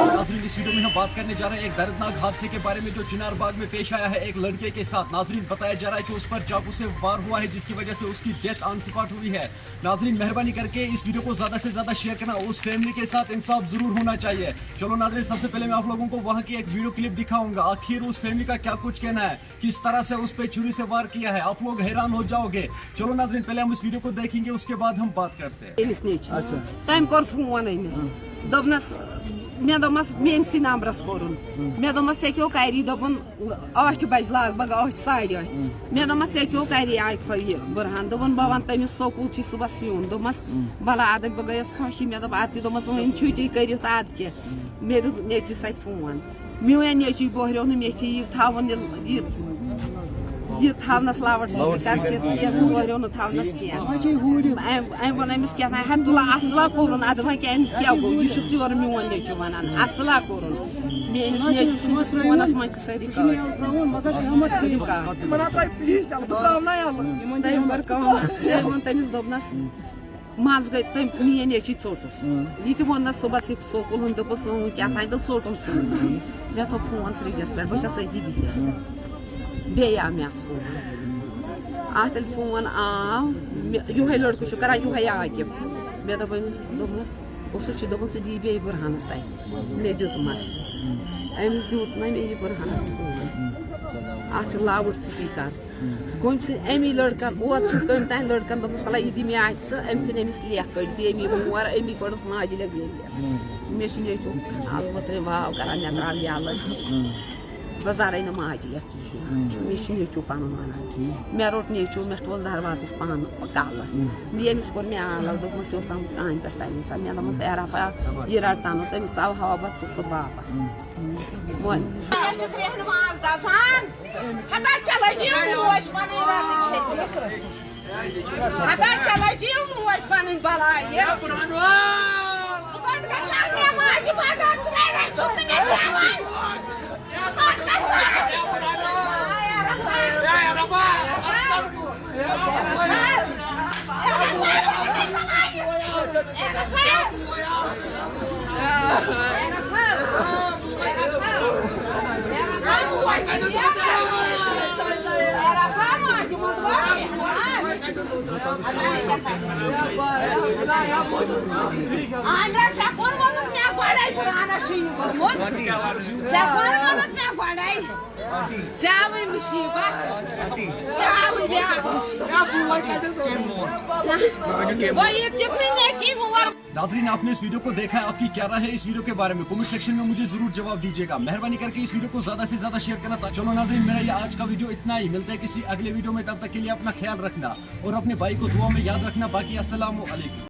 नाज़रीन, इस वीडियो में हम बात करने जा रहे हैं एक दर्दनाक हादसे के बारे में जो चिनार बाग में पेश आया है एक लड़के के साथ। नाज़रीन, बताया जा रहा है कि उस पर चाकू से वार हुआ है जिसकी वजह से उसकी डेथ ऑन स्पॉट हुई है। नाज़रीन, मेहरबानी करके इस वीडियो को ज्यादा से ज्यादा शेयर करना, उस फैमिली के साथ इंसाफ जरूर होना चाहिए। चलो नाज़रीन, सबसे पहले मैं आप लोगों को वहाँ की एक वीडियो क्लिप दिखाऊंगा, आखिर उस फैमिली का क्या कुछ कहना है, किस तरह से उस पर छुरी से वार किया है, आप लोग हैरान हो जाओगे। चलो नाज़रीन, पहले हम इस वीडियो को देखेंगे, उसके बाद हम बात करते हैं। मे दोपस मेनसी नंबरस कोरुन मे दोपस हेक्यो करी दोपन 8 बजे लगभग 8 साढ़े 8 मे दोपस हेक्यो करी आय बुरहान दोपन बह वन तमिस स्कूल सुबह यून दोपस भला अद बह गयस खुशी मे दोप अद दोपस वन छुट्टी करो अद क्या मे दोप नेचि सत फोन मे नेचि बोहरो मे थवन ये थावनस लावट बोहरो थावनस क्या वन अमिस क्या तुला असला कोरुन अद वन क्या अमिस क्या गो यह योर मोन नेचु वन असला कोरुन मेस नेचि सिंस फोनस मन सारी तमिस दोपनस मज गई तम मे नेचि चोटस ये वोनस सुबह स्कूल हूं दोपस क्या तो चोटन मे थो फोन फ्रिजस पे बस अति बिहत बे आव मे फोन अत फोन आव यूहे लड़क कर यूहे आकिब मे दोपस सह दोपन दी बे बुरहानस मे दितमस अमिस दित ना मे बुरहानस फोन अत लाउड स्पीकर गोम अमी लड़कन ओत कम तान लड़कन दोपस सला यह दी मे अत अमिस अमिस लेख कड़ दी अमी मोर अमी कड़स माजि ले बे मे नेचु अलबत् वाव कर मे द्राव यल बह जराई ना माज लेख कहें मे नेचु पन वन मे रोट नेचु मे टोस दरवाजस पान कल मेस कोर मे आलव दोपस यह कान पे तमिस मे दोपस एरफा यह रटान तमिस आव हवा बत सह खुद वापस नाज़रीन, आपने इस वीडियो को देखा है, आपकी क्या राय है इस वीडियो के बारे में? कमेंट सेक्शन में मुझे जरूर जवाब दीजिएगा। मेहरबानी करके इस वीडियो को ज्यादा से ज्यादा शेयर करना था। चलो नाज़रीन, मेरा ये आज का वीडियो इतना ही, मिलता है किसी अगले वीडियो में, तब तक के लिए अपना ख्याल रखना और अपने भाई को दुआ में याद रखना। बाकी अस्सलामु अलैकुम।